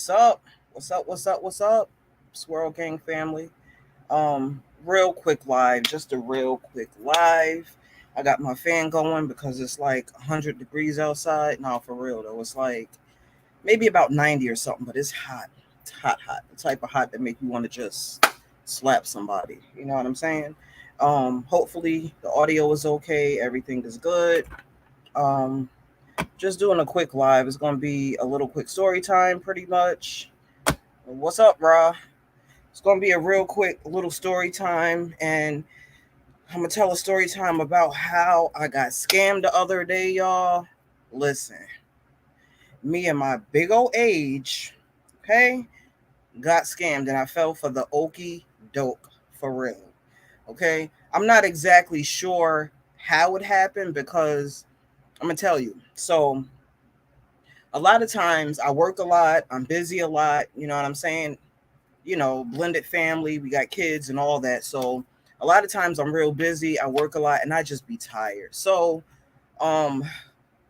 What's up? What's up? Swirl Gang family. Real quick live, just a real quick live. I got my fan going because it's like 100 degrees outside. No, for real though. It's like maybe about 90 or something, but it's hot. It's hot, hot. The type of hot that make you want to just slap somebody. You know what I'm saying? Hopefully the audio is okay, everything is good. Um, just doing a quick live. It's gonna be a little quick story time, pretty much. What's up, brah? It's gonna be a real quick little story time, and I'm gonna tell a story time about how I got scammed the other day, y'all. Listen, me and my big old age, okay, got scammed, and I fell for the okey doke for real. Okay, I'm not exactly sure how it happened because I'm gonna tell you. So a lot of times I work a lot, I'm busy a lot, you know what I'm saying? Blended family, we got kids and all that. So a lot of times I'm real busy, I work a lot and I just be tired. So um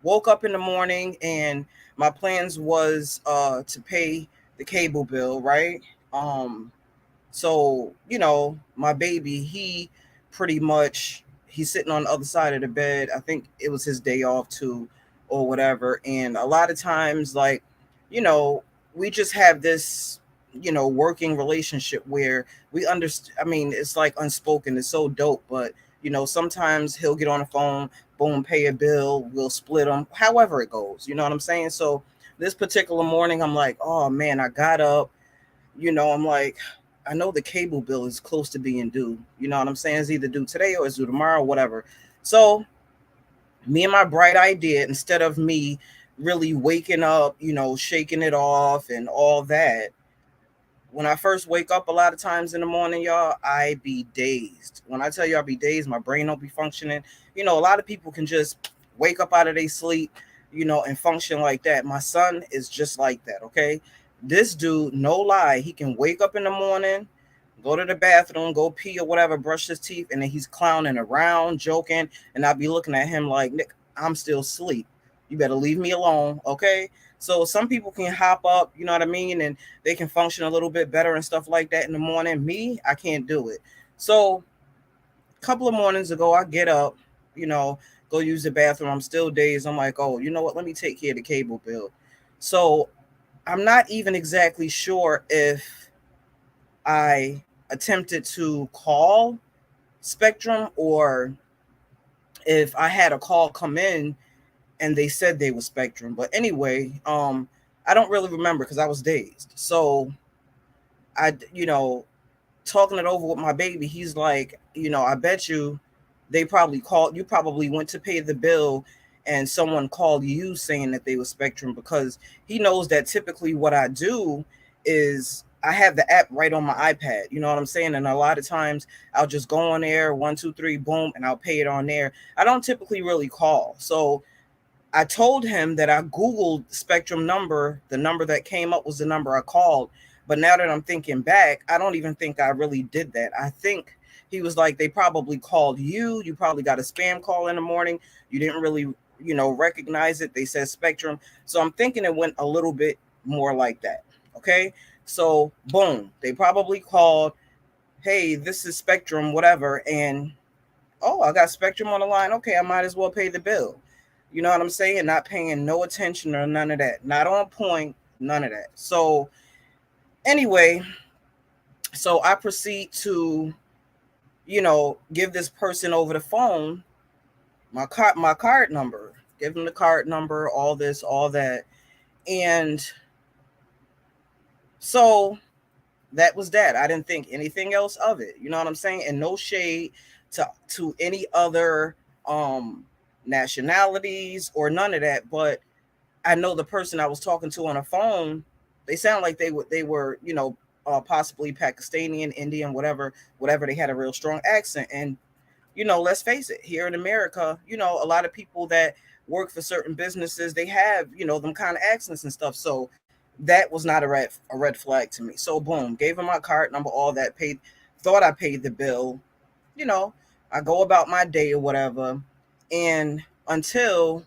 woke up in the morning and my plans was to pay the cable bill, right? Um so my baby, he pretty much he's sitting on the other side of the bed. I think it was his day off too or whatever. And a lot of times you know, we just have this working relationship where we understand. I mean, it's like unspoken, it's so dope, but sometimes he'll get on the phone, boom, pay a bill, we'll split them, however it goes, you know what I'm saying? So this particular morning I'm like, oh man, I got up, I'm like, I know the cable bill is close to being due. You know what I'm saying? It's either due today or it's due tomorrow, whatever. So me and my bright idea, instead of me really waking up, shaking it off and all that, when I first wake up a lot of times in the morning, y'all, I be dazed. When I tell you I be dazed, my brain don't be functioning. A lot of people can just wake up out of their sleep, and function like that. My son is just like that, okay? This dude, no lie, he can wake up in the morning, go to the bathroom, go pee or whatever, brush his teeth, and then he's clowning around, joking, and I'll be looking at him like, Nick, I'm still asleep. You better leave me alone, okay? So some people can hop up, you know what I mean, and they can function a little bit better and stuff like that in the morning. Me, I can't do it. So a couple of mornings ago, I get up, you know, go use the bathroom. I'm still dazed. I'm like, oh, you know what? Let me take care of the cable bill. So I'm not even exactly sure if I attempted to call Spectrum or if I had a call come in and they said they were Spectrum. But anyway, I don't really remember because I was dazed. So I talking it over with my baby, he's like, I bet they probably called, you probably went to pay the bill and someone called you saying that they were Spectrum, because he knows that typically what I do is I have the app right on my iPad, you know what I'm saying? And a lot of times I'll just go on there, 1, 2, 3, boom, and I'll pay it on there. I don't typically really call. So I told him that I Googled Spectrum number. The number that came up was the number I called. But now that I'm thinking back, I don't even think I really did that. I think he was like, they probably called you. You probably got a spam call in the morning. You didn't really, recognize it. They said Spectrum. So I'm thinking it went a little bit more like that. Okay. So boom, they probably called, hey, this is Spectrum, whatever. And oh, I got Spectrum on the line. Okay, I might as well pay the bill. You know what I'm saying? Not paying no attention or none of that. Not on point, none of that. So anyway, so I proceed to, give this person over the phone my card number. Give them the card number, all this, all that. And so that was that. I didn't think anything else of it. You know what I'm saying? And no shade to any other um nationalities or none of that, but I know the person I was talking to on the phone, they sound like they were, possibly Pakistani, Indian, whatever. They had a real strong accent. And let's face it, here in America, a lot of people that work for certain businesses, they have, them kind of accents and stuff. So that was not a red flag to me. So boom, gave him my card number, all that, paid, thought I paid the bill, you know, I go about my day or whatever. And until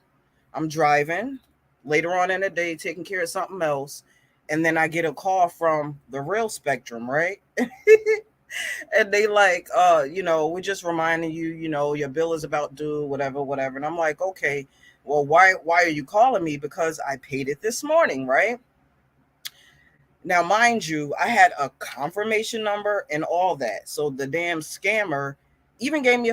I'm driving later on in the day, taking care of something else, And then I get a call from the real Spectrum, right? And they like, we're just reminding you, your bill is about due, whatever, whatever. And I'm like, okay, well, why are you calling me? Because I paid it this morning, right? Now, mind you, I had a confirmation number and all that. So the damn scammer even gave me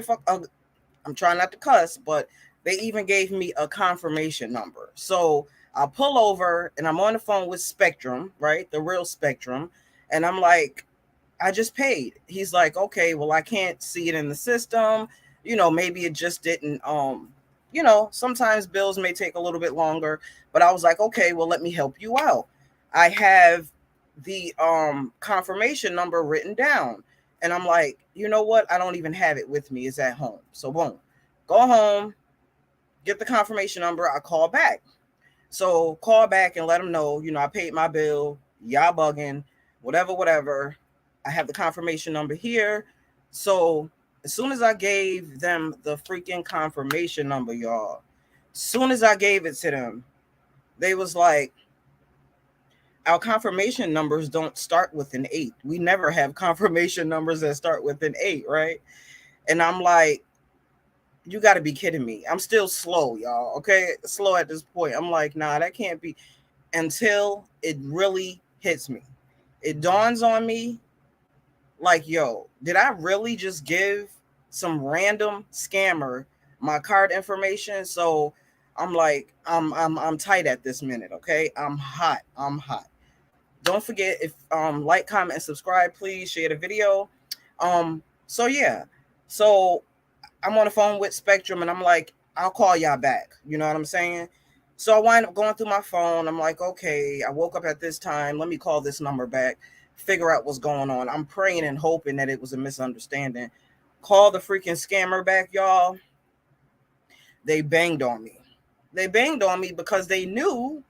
I'm trying not to cuss, but they even gave me a confirmation number. So I pull over and I'm on the phone with Spectrum, right? The real Spectrum. And I'm like, I just paid. He's like, okay, well, I can't see it in the system. Maybe it just didn't, sometimes bills may take a little bit longer, but I was like, okay, well, let me help you out. I have the confirmation number written down. And I'm like, you know what? I don't even have it with me. It's at home. So boom, go home, get the confirmation number. I call back. So call back and let them know, I paid my bill. Y'all bugging, whatever, whatever. I have the confirmation number here. So as soon as I gave them the freaking confirmation number, y'all, soon as I gave it to them, they was like, our confirmation numbers don't start with an 8. We never have confirmation numbers that start with an 8, right? And I'm like, you got to be kidding me. I'm still slow, y'all. Okay, slow at this point. I'm like, nah, that can't be, until it really hits me. It dawns on me like, yo, did I really just give some random scammer my card information? So I'm like, I'm tight at this minute, okay? I'm hot. I'm hot. Don't forget, if like, comment, and subscribe, please. Share the video. So yeah. So I'm on the phone with Spectrum and I'm like, I'll call y'all back. You know what I'm saying? So I wind up going through my phone. I'm like, okay, I woke up at this time. Let me call this number back, figure out what's going on. I'm praying and hoping that it was a misunderstanding. Call the freaking scammer back, y'all. They banged on me. They banged on me because they knew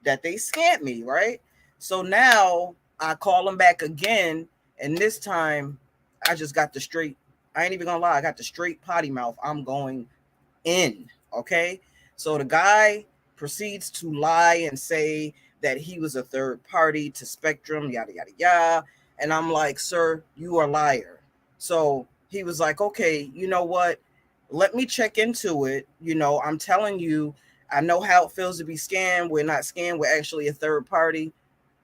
that they scammed me, right? So now I call them back again. And this time I just got the straight, I ain't even gonna lie, I got the straight potty mouth. I'm going in. Okay. So the guy proceeds to lie and say that he was a third party to Spectrum, yada, yada, yada. And I'm like, sir, you are a liar. So he was like, okay, you know what? Let me check into it. I'm telling you, I know how it feels to be scammed. We're not scammed. We're actually a third party.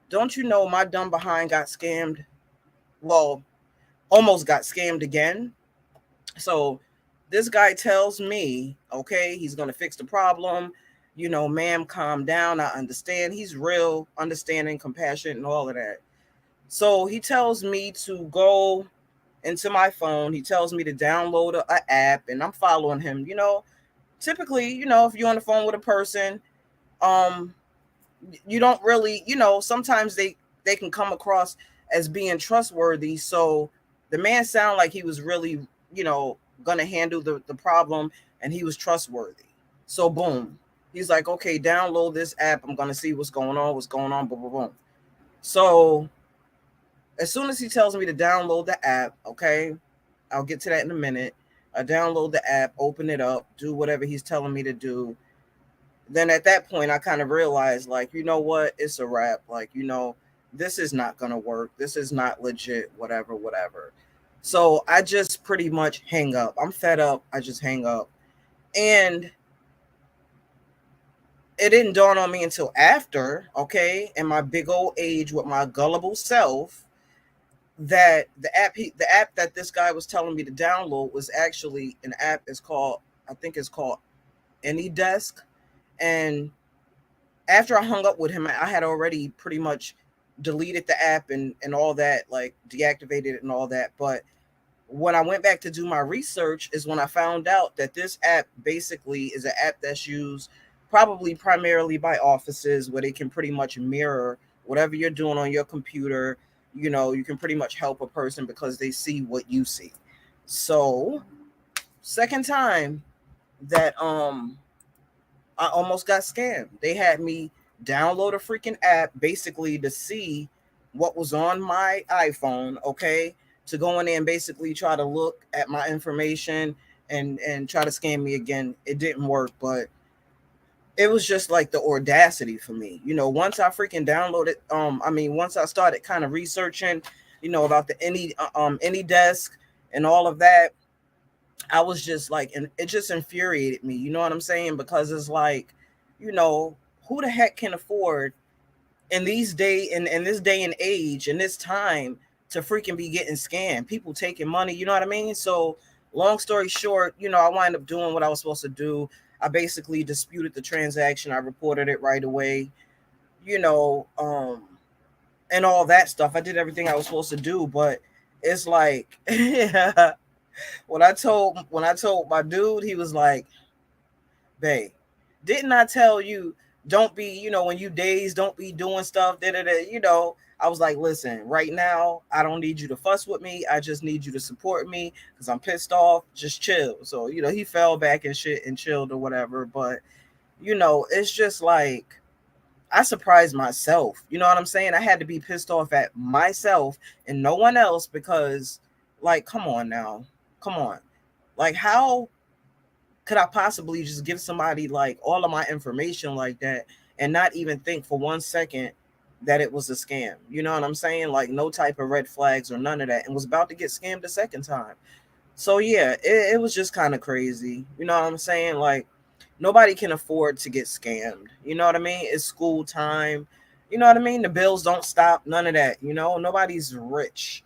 Don't you know my dumb behind got scammed? Well, almost got scammed again. So this guy tells me, okay, he's going to fix the problem. Ma'am, calm down. I understand. He's real, understanding, compassionate, and all of that. So he tells me to go into my phone. He tells me to download a app, and I'm following him. Typically, if you're on the phone with a person, um, you don't really, sometimes they can come across as being trustworthy. So the man sounded like he was really, gonna handle the problem, and he was trustworthy. So boom, he's like, okay, download this app. I'm gonna see what's going on, boom, boom, boom. So as soon as he tells me to download the app, okay, I'll get to that in a minute. I download the app, open it up, do whatever he's telling me to do. Then at that point, I kind of realized, like, you know what? It's a wrap. Like, this is not going to work. This is not legit, whatever, whatever. So I just pretty much hang up. I'm fed up. I just hang up. And it didn't dawn on me until after, okay, in my big old age with my gullible self, that the app that this guy was telling me to download was actually an app. Is called, I think it's called AnyDesk. And after I hung up with him, I had already pretty much deleted the app and all that, like deactivated it and all that. But when I went back to do my research is when I found out that this app basically is an app that's used probably primarily by offices, where they can pretty much mirror whatever you're doing on your computer. You can pretty much help a person because they see what you see. So, second time that I almost got scammed. They had me download a freaking app basically to see what was on my iPhone, okay? To go in there and basically try to look at my information and try to scam me again. It didn't work, but it was just like the audacity for me. Once I freaking downloaded, once I started kind of researching, about the any desk and all of that, I was just like, and it just infuriated me. You know what I'm saying? Because it's like, you know, who the heck can afford in this day and age in this time to freaking be getting scammed? People taking money. You know what I mean? So long story short, I wind up doing what I was supposed to do. I basically disputed the transaction. I reported it right away. You know, and all that stuff. I did everything I was supposed to do, but it's like, yeah. When I told my dude, he was like, "Babe, didn't I tell you don't be, when you dazed, don't be doing stuff, da da da, I was like, listen, right now, I don't need you to fuss with me. I just need you to support me because I'm pissed off. Just chill." So, he fell back and shit and chilled or whatever. But, it's just like I surprised myself. You know what I'm saying? I had to be pissed off at myself and no one else because, like, come on now. Come on. Like, how could I possibly just give somebody like all of my information like that and not even think for 1 second that it was a scam? You know what I'm saying? Like, no type of red flags or none of that, and was about to get scammed a second time. So yeah, it was just kind of crazy. You know what I'm saying? Like, nobody can afford to get scammed. You know what I mean? It's school time. You know what I mean? The bills don't stop. None of that. Nobody's rich.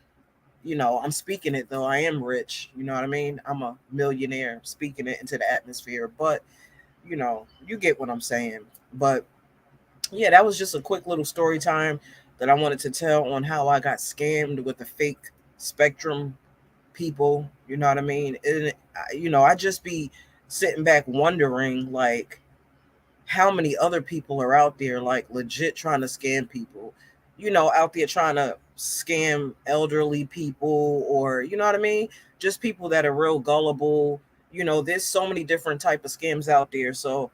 I'm speaking it though. I am rich. You know what I mean? I'm a millionaire speaking it into the atmosphere. But, you get what I'm saying. But yeah, that was just a quick little story time that I wanted to tell on how I got scammed with the fake Spectrum people. You know what I mean? And, I just be sitting back wondering, like, how many other people are out there like legit trying to scam people, out there trying to scam elderly people, or you know what I mean, just people that are real gullible. There's so many different type of scams out there. So,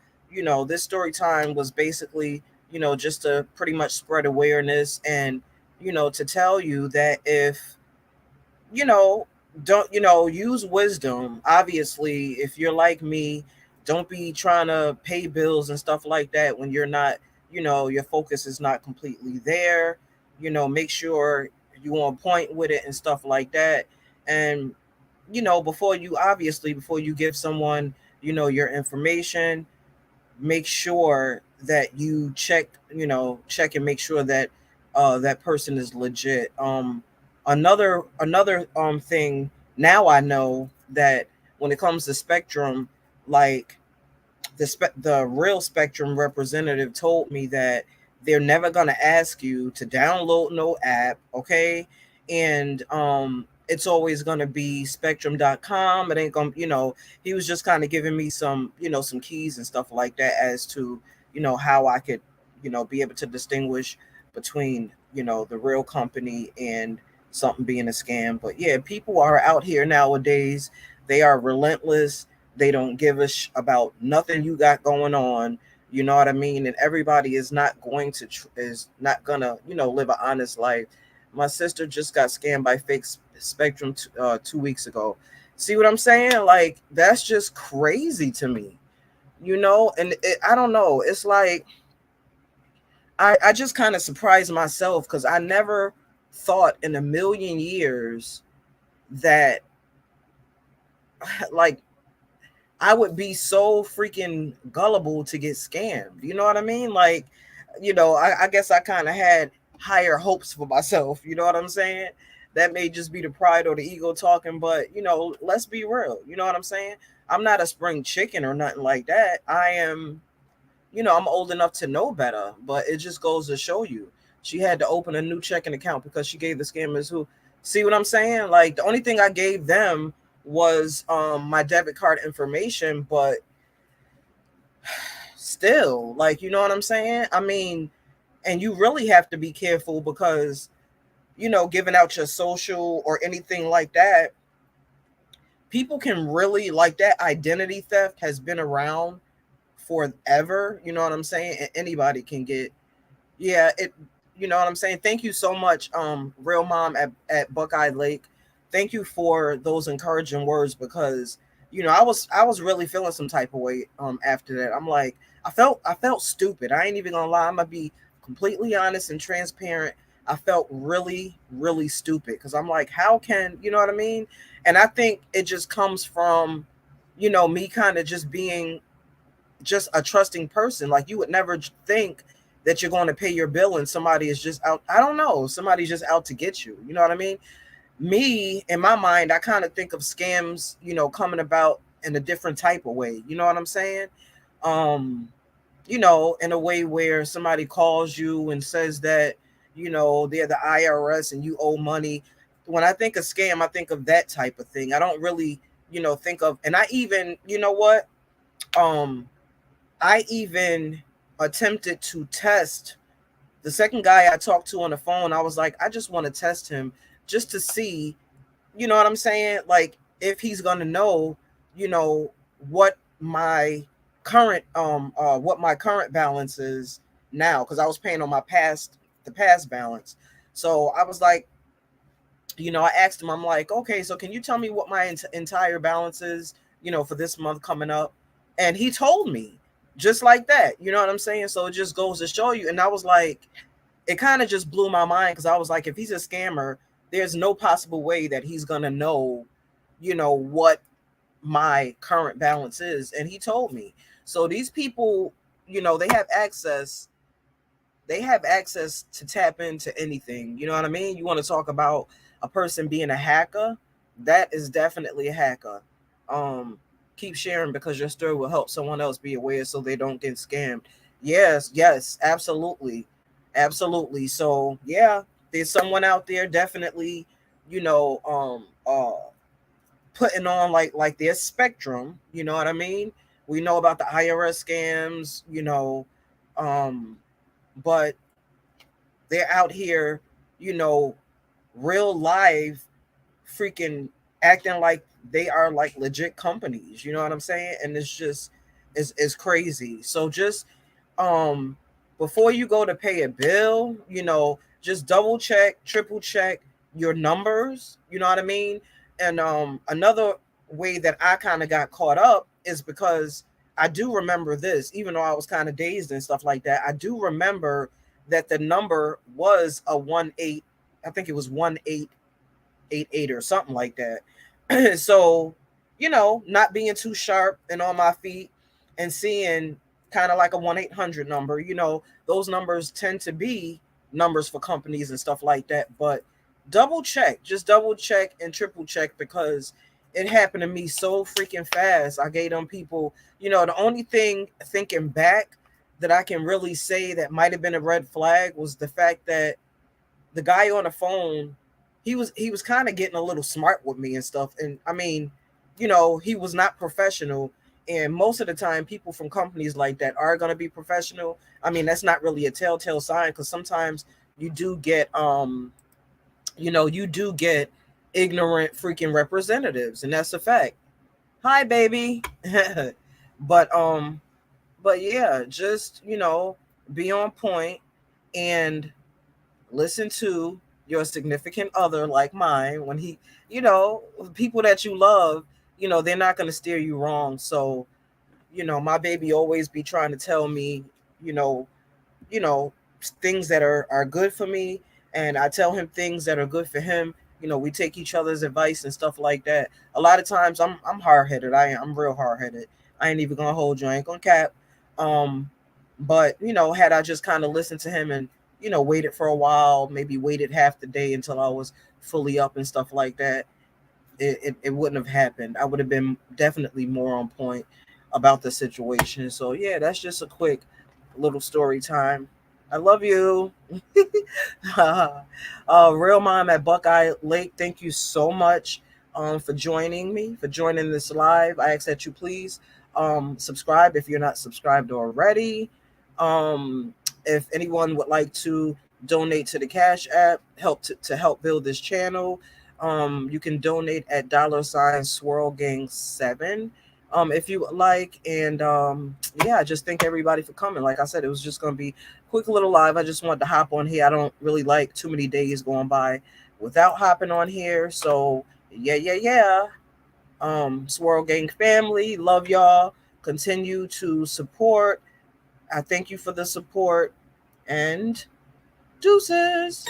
this story time was basically, just to pretty much spread awareness and, to tell you that if you know, don't, use wisdom. Obviously, if you're like me, don't be trying to pay bills and stuff like that when you're not, your focus is not completely there. Make sure you on point with it and stuff like that. And, before you give someone, your information, make sure that you check and make sure that that person is legit. Another thing, now I know that when it comes to Spectrum, like the real Spectrum representative told me that they're never going to ask you to download no app, okay? And it's always going to be spectrum.com. It ain't going to, he was just kind of giving me some, some keys and stuff like that as to, how I could, be able to distinguish between, the real company and something being a scam. But yeah, people are out here nowadays. They are relentless. They don't give a about nothing you got going on. You know what I mean? And everybody is not going to is not gonna, live an honest life. My sister just got scammed by fake Spectrum 2 weeks ago. See what I'm saying? Like, that's just crazy to me. And I don't know. It's like I just kind of surprised myself because I never thought in a million years that like I would be so freaking gullible to get scammed. You know what I mean? Like, I guess I kind of had higher hopes for myself. You know what I'm saying? That may just be the pride or the ego talking, but, let's be real. You know what I'm saying? I'm not a spring chicken or nothing like that. I am, I'm old enough to know better, but it just goes to show you. She had to open a new checking account because she gave the scammers who, see what I'm saying? Like, the only thing I gave them was my debit card information, but still, like, you know what I'm saying? I mean, and you really have to be careful because, giving out your social or anything like that, people can really, like, that identity theft has been around forever. You know what I'm saying? And anybody can get, yeah, it, you know what I'm saying? Thank you so much, Real Mom at Buckeye Lake. Thank you for those encouraging words because, I was really feeling some type of way after that. I'm like, I felt stupid. I ain't even gonna lie. I'm gonna be completely honest and transparent. I felt really, really stupid because I'm like, how can you know what I mean? And I think it just comes from, me kind of just being just a trusting person. Like you would never think that you're going to pay your bill and somebody is just out. I don't know. Somebody's just out to get you. You know what I mean? Me, in my mind, I kind of think of scams, coming about in a different type of way. You know what I'm saying? Um, in a way where somebody calls you and says that, they're the IRS and you owe money. When I think of scam, I think of that type of thing. I don't really, think of, and I even, you know what? Um, I even attempted to test the second guy I talked to on the phone. I was like, I just want to test him just to see, you know what I'm saying? Like if he's gonna know, you know, what my current balance is now, because I was paying on the past balance. So I was like, I asked him, I'm like, okay, so can you tell me what my entire balance is, for this month coming up? And he told me just like that. You know what I'm saying? So it just goes to show you. And I was like, it kind of just blew my mind because I was like, if he's a scammer, there's no possible way that he's gonna know, what my current balance is. And he told me. So these people, they have access. They have access to tap into anything. You know what I mean? You want to talk about a person being a hacker? That is definitely a hacker. Um, Keep sharing because your story will help someone else be aware so they don't get scammed. Yes, yes, absolutely. Absolutely. So yeah, there's someone out there definitely, you know, um uh putting on like their spectrum, you know what I mean? We know about the IRS scams, um, but they're out here, you know, real live freaking acting like they are like legit companies, you know what I'm saying? And it's just is crazy. So just um before you go to pay a bill, just double check, triple check your numbers, you know what I mean? And another way that I kind of got caught up is because I do remember this, even though I was kind of dazed and stuff like that. I do remember that the number was a 1 8. I think it was 1 8 8 8 or something like that. So, not being too sharp and on my feet and seeing kind of like a 1-800 number, those numbers tend to be numbers for companies and stuff like that. But just double check and triple check because it happened to me so freaking fast. I gave them people, the only thing thinking back that I can really say that might have been a red flag was the fact that the guy on the phone, he was kind of getting a little smart with me and stuff. And I mean, he was not professional. And most of the time, people from companies like that are going to be professional. I mean, that's not really a telltale sign because sometimes you do get, you do get ignorant freaking representatives, and that's a fact. Hi, baby. but but yeah, just be on point and listen to your significant other like mine when he, you know people that you love, they're not going to steer you wrong. So my baby always be trying to tell me, you know you know things that are good for me, and I tell him things that are good for him. We take each other's advice and stuff like that. A lot of times I'm hard-headed. I'm real hard-headed. I ain't even gonna hold you. I ain't gonna cap. um but had I just kind of listened to him and waited for a while, maybe waited half the day until I was fully up and stuff like that, it wouldn't have happened. I would have been definitely more on point about the situation. So yeah, that's just a quick little story time. I love you. Real mom at Buckeye Lake, thank you so much for joining me, for joining this live. I ask that you please subscribe if you're not subscribed already. Um, if anyone would like to donate to the Cash App, to help build this channel, you can donate at $ Swirl Gang 7. If you would like. And yeah, I just thank everybody for coming. Like I said, it was just gonna be quick little live. I just wanted to hop on here. I don't really like too many days going by without hopping on here. So yeah, yeah, yeah. Swirl Gang family, love y'all. Continue to support. I thank you for the support and deuces.